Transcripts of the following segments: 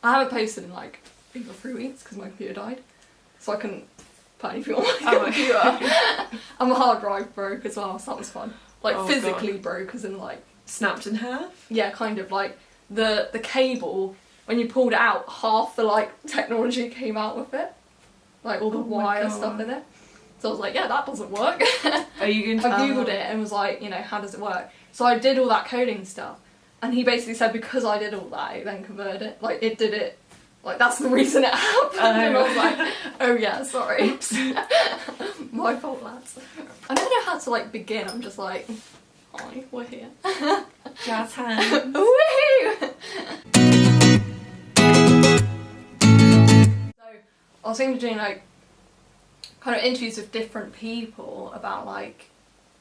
I haven't posted in like over 3 weeks because my computer died, so I couldn't put anything on my computer. And my hard drive broke as well, so that was fun. Like physically broke, as in like snapped in half. Yeah, kind of like the cable. When you pulled it out, half the like technology came out with it, like all the wire stuff in it. So I was like, yeah, that doesn't work. Are you going to? I googled it and was like, you know, how does it work? So I did all that coding stuff, and he basically said because I did all that, it then converted it. Like it did it. Like that's the reason it happened. And I was like, oh yeah, sorry. Oops. My fault, lads. I never know how to like begin. I'm just like, hi, we're here. Jazz hands. Woohoo! So I was thinking of doing like kind of interviews with different people about like,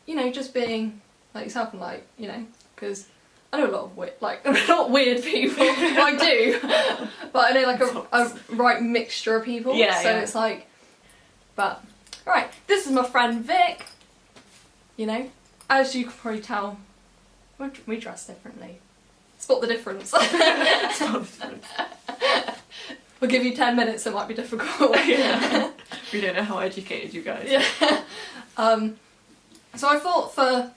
you know, just being like yourself and like, you know, because I know a lot of weird people. I do, but I know like a right mixture of people. Yeah. So it's like, but right, this is my friend Vic. You know, as you can probably tell, we dress differently. Spot the difference. We'll give you 10 minutes. It might be difficult. Yeah. We don't know how educated you guys. Yeah. So I thought for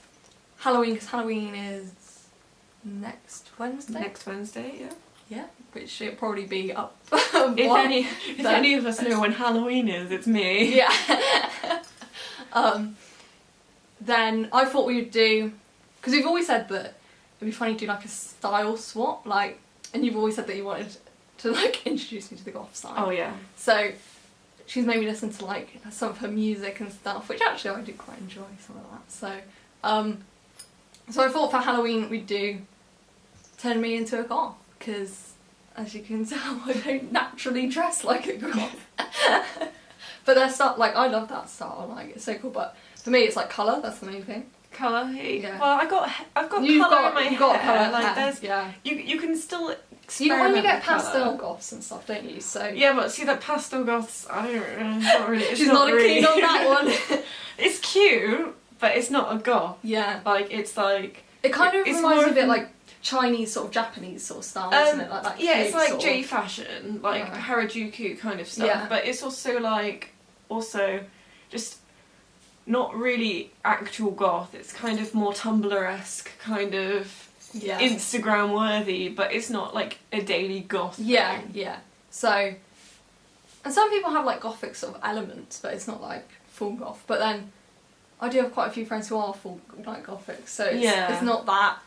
Halloween, because Halloween is next Wednesday. Next Wednesday, yeah. Yeah, which it'll probably be up. If any of us know when Halloween is, it's me. Yeah. Then I thought we would do, because we've always said that it'd be funny to do like a style swap, like, and you've always said that you wanted to like introduce me to the goth style. Oh yeah. So she's made me listen to like some of her music and stuff, which actually I do quite enjoy some of that. So I thought for Halloween we'd do turn me into a goth, because as you can tell I don't naturally dress like a goth. But their stuff, like I love that style, like it's so cool, but for me it's like colour, that's the main thing. Colour? Yeah. Well, I've got colour in my hair. Colour like hair. there's, yeah. You can still When you get pastel colour. goths and stuff, don't you? So yeah, but see that pastel goths, I don't not really. It's she's not really, keen on that one. It's cute, but it's not a goth. Yeah. Like it's like it kind of reminds me a bit like Chinese sort of Japanese sort of style, isn't it? Like that. Yeah, it's like J of fashion, like Harajuku kind of stuff. Yeah. But it's also like just not really actual goth. It's kind of more Tumblr-esque, kind of Instagram worthy, but it's not like a daily goth thing. Yeah. So, and some people have like gothic sort of elements, but it's not like full goth. But then I do have quite a few friends who are full like gothic, so it's not that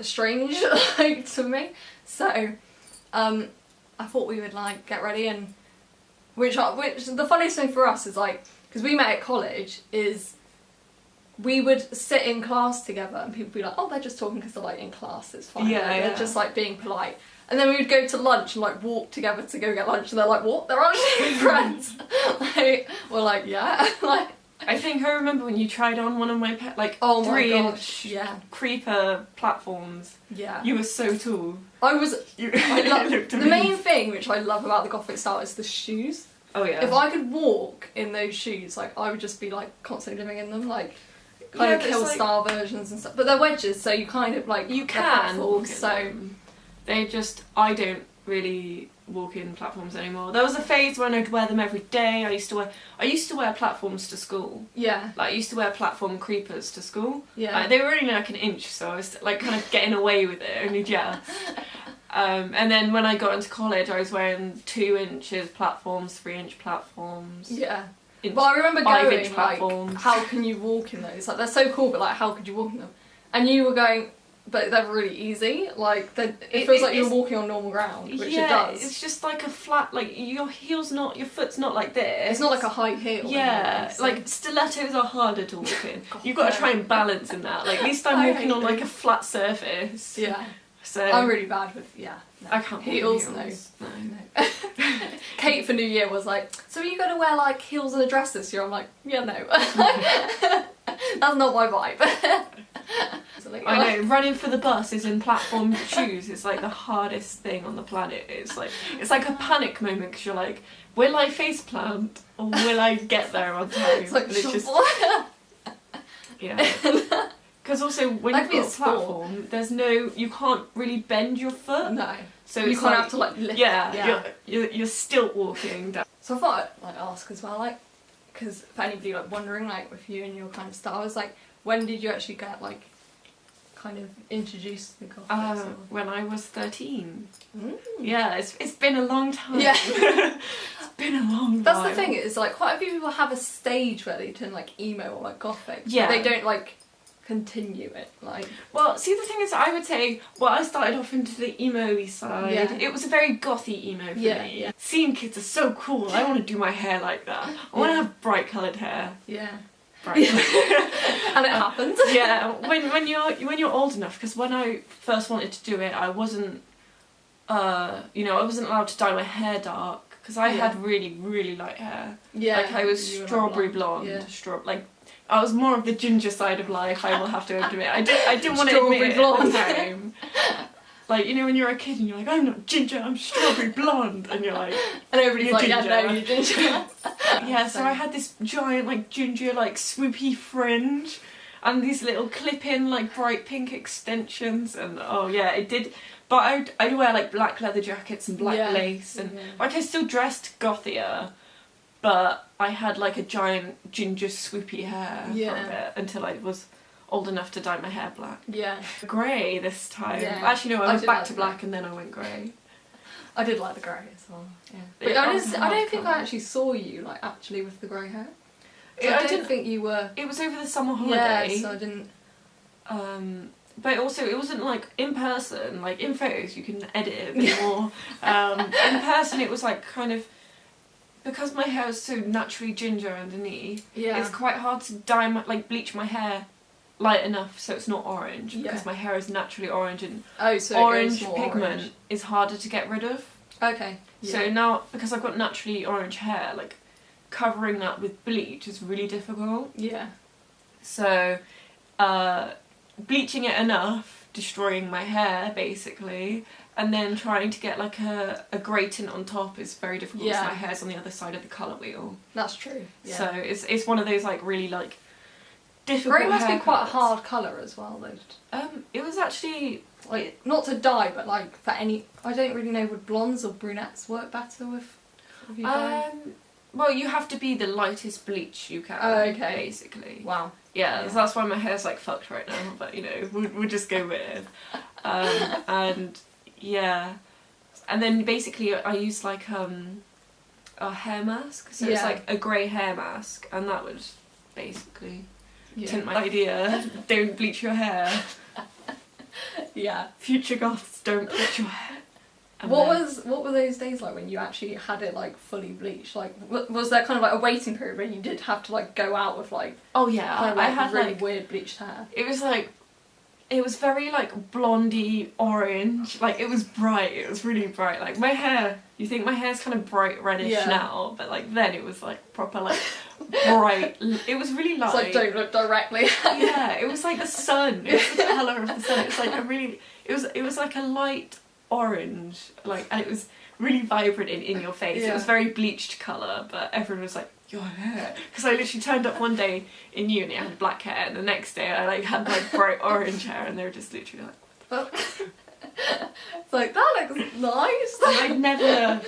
strange like to me. So I thought we would like get ready, and which the funniest thing for us is like, because we met at college, is we would sit in class together and people would be like, oh, they're just talking because they're like in class, it's fine. They're just like being polite. And then we would go to lunch and like walk together to go get lunch, and they're like, what? They're actually friends? Like, we're like, yeah. Like, I think I remember when you tried on one of my 3-inch creeper platforms. Yeah. You were so tall. I love the main thing which I love about the Gothic style is the shoes. Oh yeah. If I could walk in those shoes, like I would just be like constantly living in them, like kind of kill star versions and stuff. But they're wedges, so you kind of like you can walk in so them. I don't really walk in platforms anymore. There was a phase when I'd wear them every day. I used to wear platforms to school. Yeah. Like I used to wear platform creepers to school. Yeah. Like, they were only like an inch, so I was like kind of getting away with it, only just. And then when I got into college, I was wearing 2 inches platforms, 3-inch platforms. Yeah. But I remember going platforms. like, how can you walk in those? Like they're so cool, but like how could you walk in them? And you were going, but they're really easy. Like it feels like you're walking on normal ground, which it does. It's just like a flat, like your foot's not like this. It's not like a high heel. Yeah, so. like stilettos are harder to walk in. You've got to try and balance in that. Like at least I'm walking on like a flat surface. Yeah. So I'm really bad with I can't heels. No. Kate for New Year was like, so are you going to wear like heels and a dress this year? I'm like, yeah, no. That's not my vibe. I know, running for the bus is in platform shoes. It's like the hardest thing on the planet. It's like a panic moment because you're like, will I faceplant or will I get there on time? It's like, and it's just Because also when you've got a platform, there's no, you can't really bend your foot. No. So you it's can't like, have to like lift. Yeah. You're still walking down. So I thought I'd like ask as well, like, because for anybody like wondering, like, with you and your kind of style, is like, when did you actually get like kind of introduced to the Gothic? When I was 13. Mm. Yeah, it's been a long time. Yeah. It's been a long That's while. the thing, is like quite a few people have a stage where they turn like emo or like Gothic. Yeah. But they don't like continue it, like. Well, see, the thing is, I would say, well, I started off into the emo-y side. Yeah. It was a very gothy emo for me. Yeah. Scene kids are so cool. I want to do my hair like that. I want to have bright coloured hair. Yeah. Bright. And it happens. Yeah, when you're old enough, because when I first wanted to do it, I wasn't, I wasn't allowed to dye my hair dark because I had really, really light hair. Yeah. Like I was strawberry blonde. Yeah. I was more of the ginger side of life, I will have to admit. I didn't want to admit it at the time. Like, when you're a kid and you're like, I'm not ginger, I'm strawberry blonde, and you're like, and everybody's like, ginger. yeah, no, you're ginger. Yeah, so I had this giant, like, ginger, like, swoopy fringe, and these little clip-in, like, bright pink extensions, and oh yeah, it did. But I'd wear, like, black leather jackets and black lace, and like, I still dressed gothier, but I had like a giant ginger swoopy hair for a bit until I was old enough to dye my hair black. Yeah. Grey this time. Yeah. Actually no, I went back to black and then I went grey. I did like the grey as well. Yeah. But I don't think I actually saw you like actually with the grey hair. So I didn't think you were. It was over the summer holiday. Yeah, so I didn't. But also it wasn't like in person. Like in photos you can edit it a bit more. In person it was like kind of. Because my hair is so naturally ginger underneath, it's quite hard to bleach my hair light enough so it's not orange, because my hair is naturally orange, and orange pigment is harder to get rid of. Okay. Yeah. So now, because I've got naturally orange hair, like, covering that with bleach is really difficult. Yeah. So, bleaching it enough, destroying my hair, basically, and then trying to get like a grey tint on top is very difficult because my hair's on the other side of the colour wheel. That's true. Yeah. So it's one of those like really like difficult. Grey must be quite a hard colour as well though. It was actually like not to dye, but like for any. I don't really know, would blondes or brunettes work better with you dye? Well, you have to be the lightest bleach you can. Oh, okay. Basically. Wow. Yeah, so that's why my hair's like fucked right now. But we'll just go with it. And. Yeah, and then basically I used like a hair mask, so it's like a grey hair mask, and that would basically tint my idea. Don't bleach your hair. Yeah, future goths, don't bleach your hair. And what were those days like when you actually had it like fully bleached? Like, was there kind of like a waiting period when you did have to like go out with like? Oh yeah, kind of, like, I had really like weird bleached hair. It was very like blondie orange, like it was bright, it was really bright. Like my hair, you think my hair's kind of bright reddish now, but like then it was like proper like bright, it was really light. It's like don't look directly. Yeah, it was like the sun, it was the colour of the sun, it was like it was like a light orange, like, and it was really vibrant in your face. It was very bleached colour, but everyone was like, your hair, because I literally turned up one day in uni, I had black hair, and the next day I like had like bright orange hair, and they were just literally like, it's like, that looks nice. And I'd never,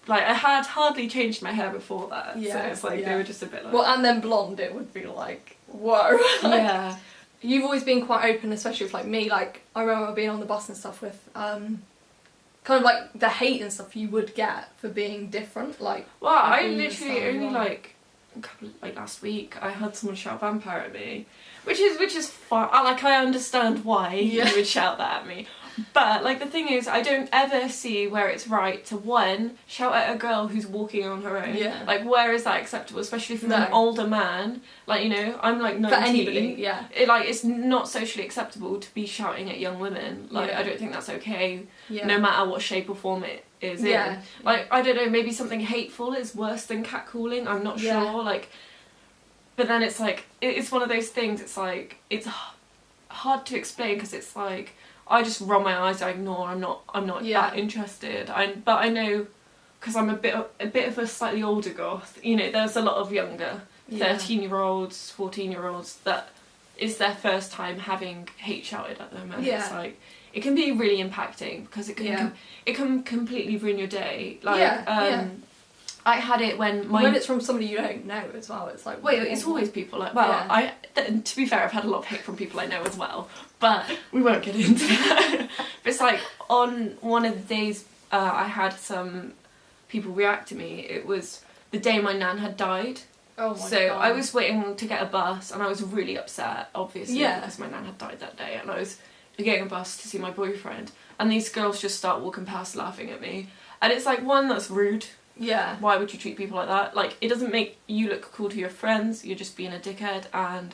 like, I had hardly changed my hair before that, so it's like they were just a bit like. Well, and then blonde, it would be like, whoa. Yeah. You've always been quite open, especially with like me. Like, I remember being on the bus and stuff with kind of like the hate and stuff you would get for being different. Like, well, I literally only like a couple like last week I had someone shout vampire at me, which is fine. I understand why you would shout that at me. But like the thing is, I don't ever see where it's right to shout at a girl who's walking on her own. Yeah. Like, where is that acceptable, especially from an older man? Like, I'm like 19. For anybody, it's not socially acceptable to be shouting at young women. Like, I don't think that's okay. Yeah. No matter what shape or form it is in. Like, I don't know, maybe something hateful is worse than catcalling. I'm not sure. Like, but then it's like it's one of those things. It's like it's hard to explain because it's like. I just roll my eyes, I ignore, I'm not that interested. But I know, because I'm a bit of a slightly older goth, there's a lot of younger 13-year-olds, 14-year-olds that it's their first time having hate shouted at them, and it's like, it can be really impacting because it can completely ruin your day. Like, I had it when it's from somebody you don't know as well. It's like, wait, it's always people like, well, to be fair, I've had a lot of hate from people I know as well, but we won't get into that. But it's like, on one of the days I had some people react to me, it was the day my nan had died. Oh my so God. I was waiting to get a bus, and I was really upset, obviously, because my nan had died that day, and I was getting a bus to see my boyfriend, and these girls just start walking past laughing at me, and it's like, one, that's rude. Yeah. Why would you treat people like that? Like, it doesn't make you look cool to your friends, you're just being a dickhead, and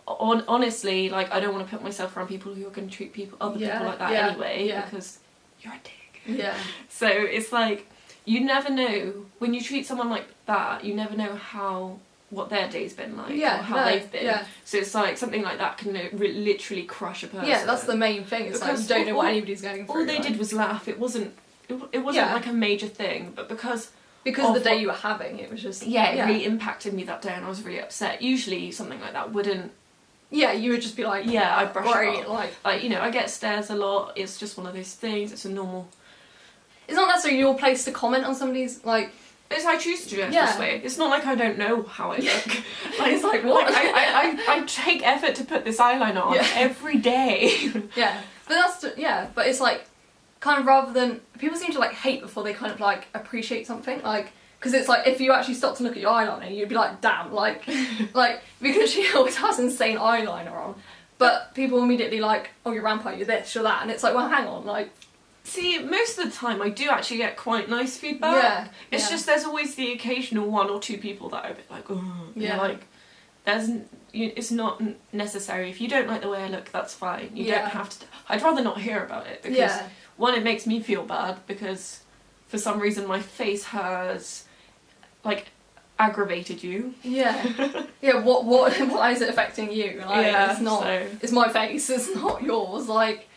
honestly, like, I don't want to put myself around people who are going to treat other people like that anyway, because you're a dick. Yeah. So it's like, you never know, when you treat someone like that, you never know what their day's been like, or how they've been. Yeah. So it's like, something like that can literally crush a person. Yeah, that's the main thing. It's like, you don't know what anybody's going through. All they did was laugh. It wasn't like a major thing, but because of the day you were having, it was just... Yeah, it really impacted me that day, and I was really upset. Usually something like that wouldn't... Yeah, you would just be like... Yeah, I'd brush it off. Like, you know, I get stares a lot, it's just one of those things, it's a normal... It's not necessarily your place to comment on somebody's, like... It's I choose to dress this way. It's not like I don't know how I look. Like, it's like, what? Like, I take effort to put this eyeliner on every day. Yeah, but but it's like, kind of, rather than... People seem to, like, hate before they kind of, like, appreciate something, like... Because it's like, if you actually stop to look at your eyeliner, you'd be like, damn, like, because she always has insane eyeliner on. But people immediately like, oh, you're vampire, you're this, you're that. And it's like, well, hang on, like... See, most of the time I do actually get quite nice feedback. Yeah. It's just there's always the occasional one or two people that are a bit like, oh, yeah. Like, it's not necessary. If you don't like the way I look, that's fine. You don't have to... I'd rather not hear about it, because, one, it makes me feel bad, because for some reason my face has, like, aggravated you. Yeah. Yeah, why is it affecting you? Like, it's not... So. It's my face, it's not yours. Like,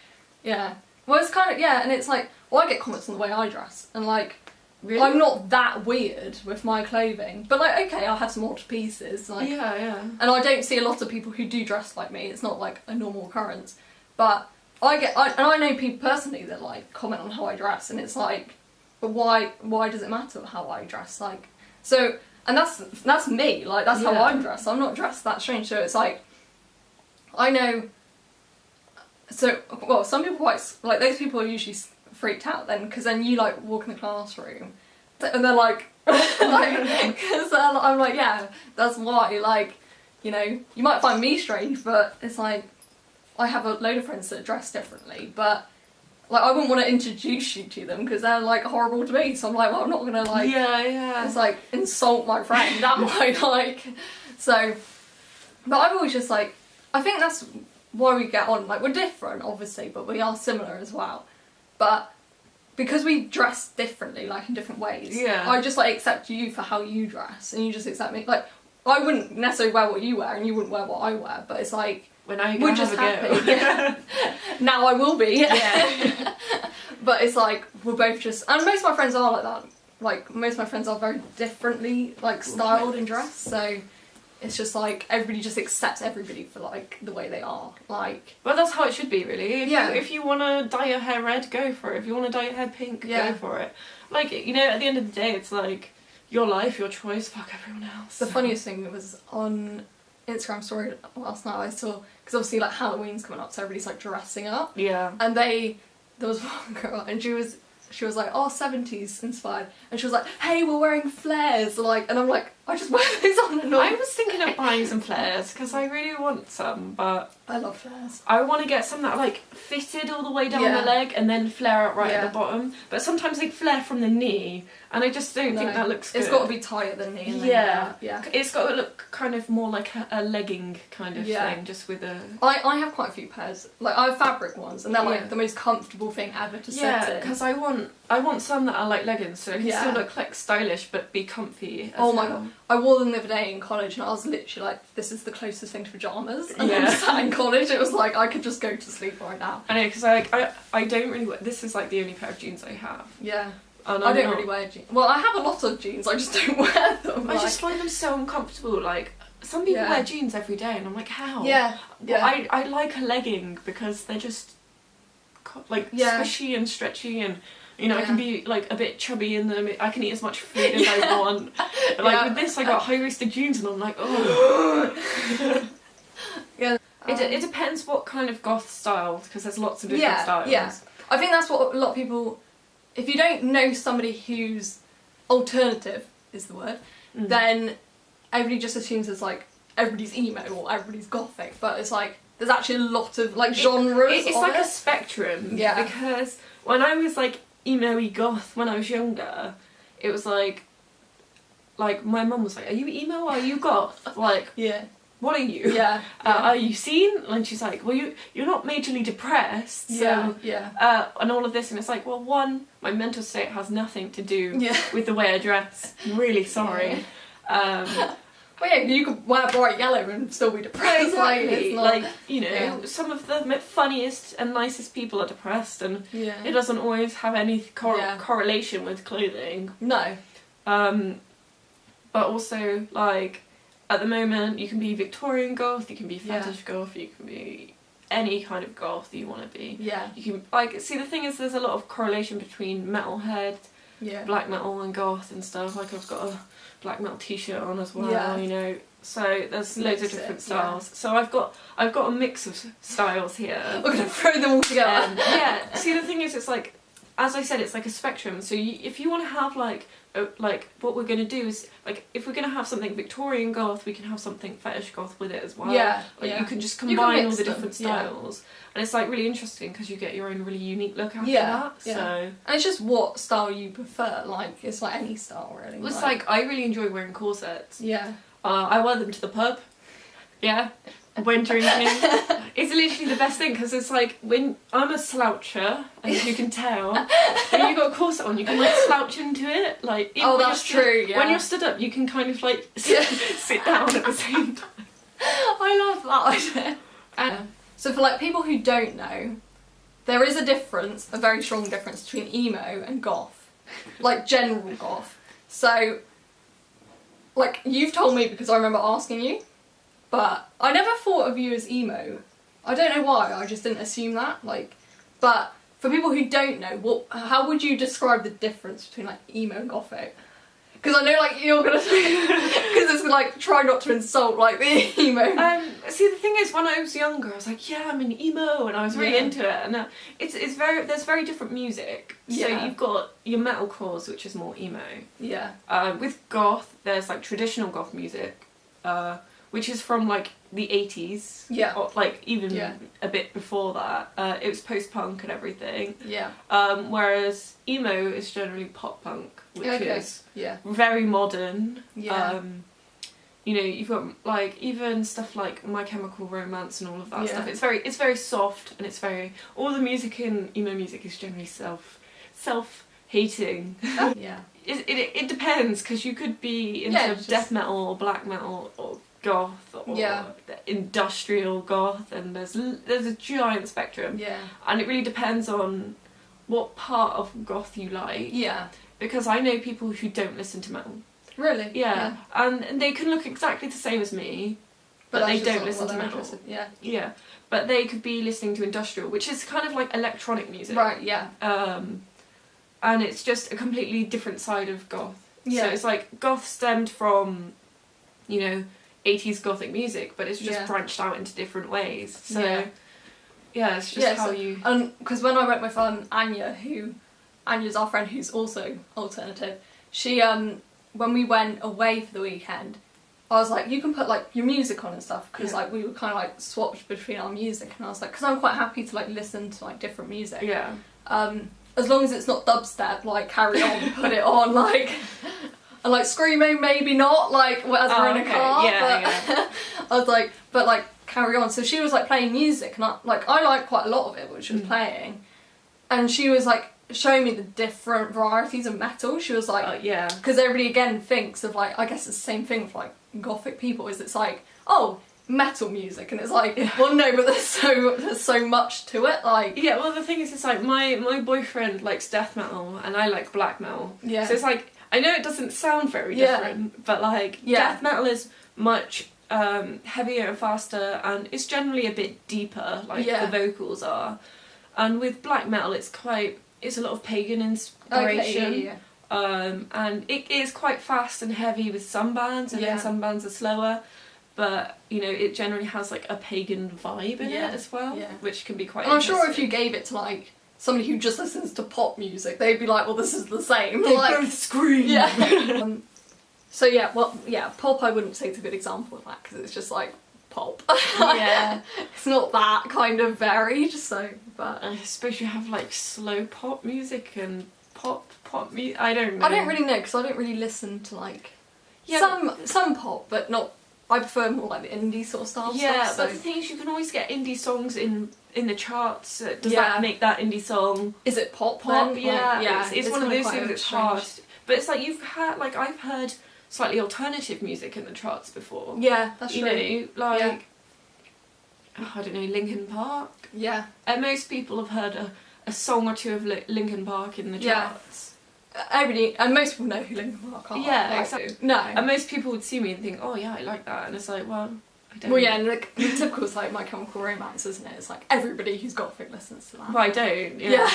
yeah. Well, it's kind of, and it's like, well, I get comments on the way I dress, and like, really? I'm not that weird with my clothing, but like, okay, I'll have some odd pieces, like, and I don't see a lot of people who do dress like me, it's not like a normal occurrence, but and I know people personally that like, comment on how I dress, and it's like, but why does it matter how I dress, like, so, and that's me, like, that's how I'm dressed, I'm not dressed that strange, so it's like, I know... So, well, some people like, those people are usually freaked out then, because then you, like, walk in the classroom, and they're like, because I'm like, yeah, that's why, like, you know, you might find me strange, but it's like, I have a load of friends that dress differently, but, like, I wouldn't want to introduce you to them, because they're, like, horrible to me, so I'm like, well, I'm not gonna, like, it's like, insult my friend that way, like, so, but I've always just, like, I think that's why we get on, like, we're different obviously, but we are similar as well, but because we dress differently, like, in different ways, I just, like, accept you for how you dress, and you just accept me, like, I wouldn't necessarily wear what you wear, and you wouldn't wear what I wear, but it's like, we're just happy. Now I will be, but it's like, we're both just, and most of my friends are like that, like, most of my friends are very differently, like, styled and dressed, so it's just like, everybody just accepts everybody for, like, the way they are, like... Well, that's how it should be, really. If you want to dye your hair red, go for it. If you want to dye your hair pink, go for it. Like, you know, at the end of the day, it's like, your life, your choice, fuck everyone else. The funniest thing was, on Instagram story last night, I saw, because obviously, like, Halloween's coming up, so everybody's, like, dressing up. Yeah. And there was one girl, and she was like, oh, 70s inspired, and she was like, hey, we're wearing flares, like, and I'm like, I just wear these on and on. I was thinking of buying some flares, because I really want some, but... I love flares. I want to get some that are, like, fitted all the way down the leg, and then flare out right at the bottom, but sometimes they flare from the knee, and I just don't think that looks good. It's got to be tighter than knee. And yeah. It's got to look kind of more like a legging kind of thing, just with a... I have quite a few pairs. Like, I have fabric ones, and they're, like, the most comfortable thing ever to sit in. Yeah, because I want some that are like leggings, so it can still look, like, stylish, but be comfy as my god. I wore them the other day in college, and I was literally like, this is the closest thing to pyjamas. And then sat in college, it was like, I could just go to sleep right now. I know, because I don't really wear... This is, like, the only pair of jeans I have. Yeah. And I don't really wear jeans. Well, I have a lot of jeans, I just don't wear them. I just find them so uncomfortable, like, some people wear jeans every day, and I'm like, how? Yeah. Well, I like a legging because they're just like squishy and stretchy, and you know, I can be like a bit chubby in them. I can eat as much food as I want. But like with this, I got high-waisted jeans, and I'm like, oh. It depends what kind of goth style, because there's lots of different styles. Yeah. I think that's what a lot of people. If you don't know somebody who's alternative is the word, then everybody just assumes it's like everybody's emo or everybody's gothic, but it's like there's actually a lot of like genres. It's like a spectrum. Yeah. Because when I was like emo-y goth when I was younger, it was like my mum was like, "Are you emo or are you goth?" Like, what are you? Yeah. Are you seen? And she's like, well, you're not majorly depressed. So, and all of this, and it's like, well, one, my mental state has nothing to do with the way I dress. I'm really sorry. Well, yeah, you could wear bright yellow and still be depressed. Exactly. Like, you know, some of the funniest and nicest people are depressed, and it doesn't always have any correlation with clothing. No. But also, like, at the moment, you can be Victorian goth, you can be fetish goth, you can be any kind of goth you want to be. Yeah. You can, like, see, the thing is, there's a lot of correlation between metalhead, black metal and goth and stuff. Like, I've got a black metal t-shirt on as well, you know. So there's loads of different styles. So I've got a mix of styles here. We're gonna throw them all together. See, the thing is, it's like, as I said, it's like a spectrum. So if you want to have like what we're going to do is, like, if we're going to have something Victorian goth, we can have something fetish goth with it as well. You can just combine all the different styles, and it's like really interesting because you get your own really unique look after that. So, and it's just what style you prefer. Like, it's like any style really. It's like I really enjoy wearing corsets. I wear them to the pub. When drinking. It's literally the best thing, because it's like, when I'm a sloucher, as you can tell, when you've got a corset on, you can like slouch into it. Like, even that's true, when you're stood up, you can kind of like sit down at the same time. I love that idea. So for like people who don't know, there is a very strong difference between emo and goth. Like general goth. So, like, you've told me because I remember asking you, but I never thought of you as emo. I don't know why, I just didn't assume that. Like, but for people who don't know, how would you describe the difference between like emo and gothic? Because I know like you're gonna say, because it's like, try not to insult like the emo. See, the thing is, when I was younger, I was like, yeah, I'm an emo, and I was really into it. And there's very different music. So you've got your metalcores, which is more emo. With goth, there's like traditional goth music. Which is from like the 80s, or like even a bit before that. It was post-punk and everything. Whereas emo is generally pop-punk, which is very modern. You know, you've got like even stuff like My Chemical Romance and all of that stuff. It's very soft, and it's very, all the music in emo music is generally self-hating. It depends, because you could be into death metal or black metal or goth or industrial goth, and there's a giant spectrum, and it really depends on what part of goth you like, because I know people who don't listen to metal. Really? And they can look exactly the same as me, but they don't listen to metal. But they could be listening to industrial, which is kind of like electronic music, and it's just a completely different side of goth. So it's like goth stemmed from, you know, 80s gothic music, but it's just branched out into different ways. So it's just how you... Because when I went with Anya, Anya's our friend who's also alternative, she, when we went away for the weekend, I was like, you can put like your music on and stuff, because like we were kind of like swapped between our music, and I was like, because I'm quite happy to like listen to like different music. As long as it's not dubstep, like carry on, put it on, like... And like screaming, maybe not, like as we're in a car, but I was like, but like carry on. So she was like playing music, and I like quite a lot of it, which she was playing, and she was like showing me the different varieties of metal. She was like, because everybody again thinks of like, I guess it's the same thing for like gothic people, is it's like, oh, metal music, and it's like, well no, but there's so much to it, like... well the thing is, it's like, my boyfriend likes death metal, and I like black metal. So it's like, I know it doesn't sound very different, but like, death metal is much heavier and faster, and it's generally a bit deeper, like the vocals are. And with black metal, it's a lot of pagan inspiration. Okay, and it is quite fast and heavy with some bands, and then some bands are slower. But, you know, it generally has like a pagan vibe in it as well, which can be quite interesting. I'm sure if you gave it to like somebody who just listens to pop music, they'd be like, well, this is the same. They like, both scream. Yeah. So yeah, pop I wouldn't say is a good example of that, because it's just like pop. Yeah. It's not that kind of varied, so, but... I suppose you have like slow pop music and pop music, I don't know. I don't really know, because I don't really listen to like... some pop, but not... I prefer more like the indie sort of style stuff. Yeah, but the thing is, you can always get indie songs in the charts. Does that make that indie song? Is it pop then? Yeah, like, it's one of those things that's hard. But it's like I've heard slightly alternative music in the charts before. Yeah, that's true. You know, like I don't know, Linkin Park. Yeah. And most people have heard a song or two of Linkin Park in the charts. Everybody, and most people know who Linkin Park are. Yeah, like, exactly. No. And most people would see me and think, oh yeah, I like that. And it's like, well, I don't. Well, yeah, and the typical is like My Chemical Romance, isn't it? It's like everybody who's Gothic listens to that. Well, I don't. Yeah.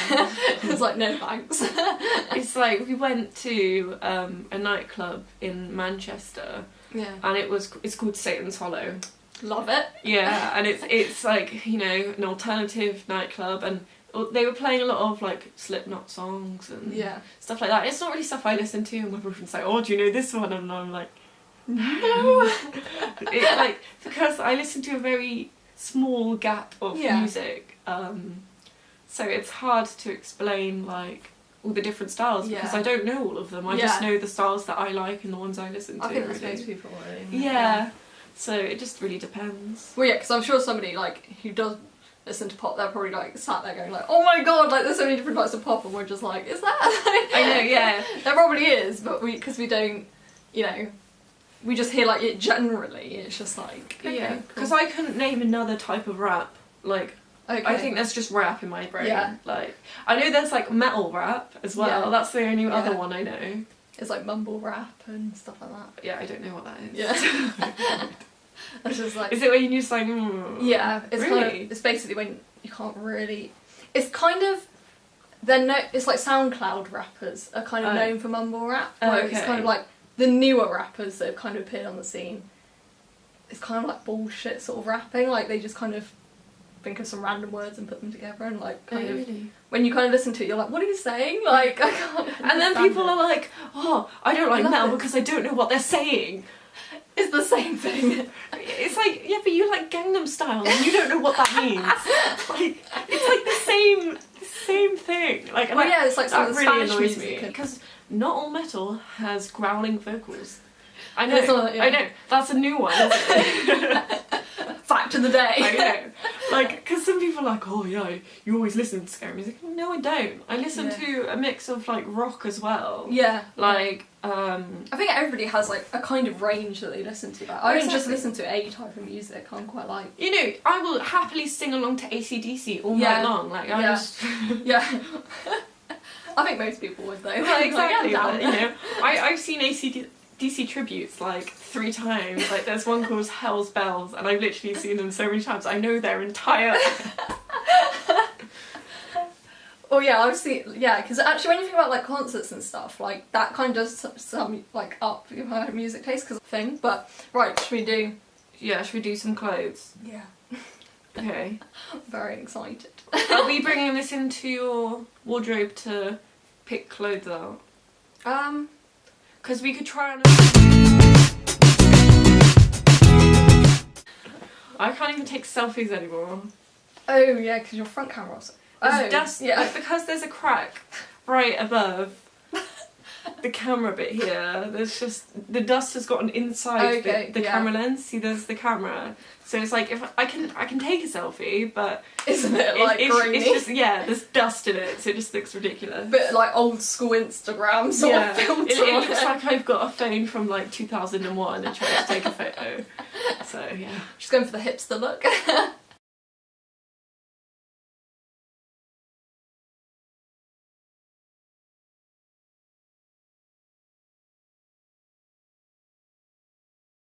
It's like, no thanks. It's like, we went to a nightclub in Manchester. Yeah. And it's called Satan's Hollow. Love it. Yeah, and it's like, you know, an alternative nightclub, and they were playing a lot of like Slipknot songs and stuff like that. It's not really stuff I listen to, and my boyfriend's like, oh, do you know this one? And I'm like, no. Because I listen to a very small gap of music, so it's hard to explain like all the different styles, because I don't know all of them. I just know the styles that I like and the ones I listen to. I think that's most people really. Yeah, so it just really depends. Well, yeah, because I'm sure somebody like who does listen to pop, they're probably like sat there going like, oh my god, like there's so many different types of pop, and we're just like, is that? I know, yeah. There probably is, but because we don't, you know, we just hear like it generally, it's just like, okay, yeah, because I couldn't name another type of rap, like, I think there's just rap in my brain. Yeah. Like, I know there's like metal rap as well, that's the only other one I know. It's like mumble rap and stuff like that. Yeah, I don't know what that is. Yeah. It's just like... Is it when you just like... Yeah, it's really? kind of... It's basically when you can't really... It's kind of... It's like SoundCloud rappers are kind of known for mumble rap. Where it's kind of like the newer rappers that have kind of appeared on the scene. It's kind of like bullshit sort of rapping. Like they just kind of think of some random words and put them together, and like kind of... Really? When you kind of listen to it, you're like, what are you saying? Like, I can't... And then people are like, oh, I don't like metal because I don't know what they're saying. It's the same thing. It's like, yeah, but you like Gangnam Style and you don't know what that means. Like, it's like the same thing. Like, well, yeah, it's like that some really Spanish annoys music me, because not all metal has growling vocals. I know, I know. That's a new one, isn't it? Fact of the day. I know. Like, because some people are like, oh yeah, you always listen to scary music. No, I don't. I listen to a mix of like rock as well. Yeah. Like, I think everybody has like a kind of range that they listen to. I don't just listen to a type of music. I'm quite like... You know, I will happily sing along to AC/DC all night long. Like, I just... Yeah. I think most people would though. Well, exactly. Like, but, you know, I've seen AC/DC tributes like 3 times. Like, there's one called Hell's Bells, and I've literally seen them so many times. I know their entire... Oh yeah, obviously, yeah, because actually when you think about like concerts and stuff, like that kind of does some like up your music taste because thing. But right, should we do? Yeah, should we do some clothes? Yeah. Okay. I'm very excited. Are we bringing this into your wardrobe to pick clothes out? Because we could try on. I can't even take selfies anymore. Oh yeah, because your front camera also. There's dust, because there's a crack right above the camera bit here. There's just, the dust has gotten inside the camera lens. See, there's the camera. So it's like, if I can take a selfie, but isn't it like grainy? It's just, there's dust in it, so it just looks ridiculous. Bit like old school Instagram sort of filter. It looks like I've got a phone from like 2001 and trying to take a photo. So yeah, just going for the hipster look.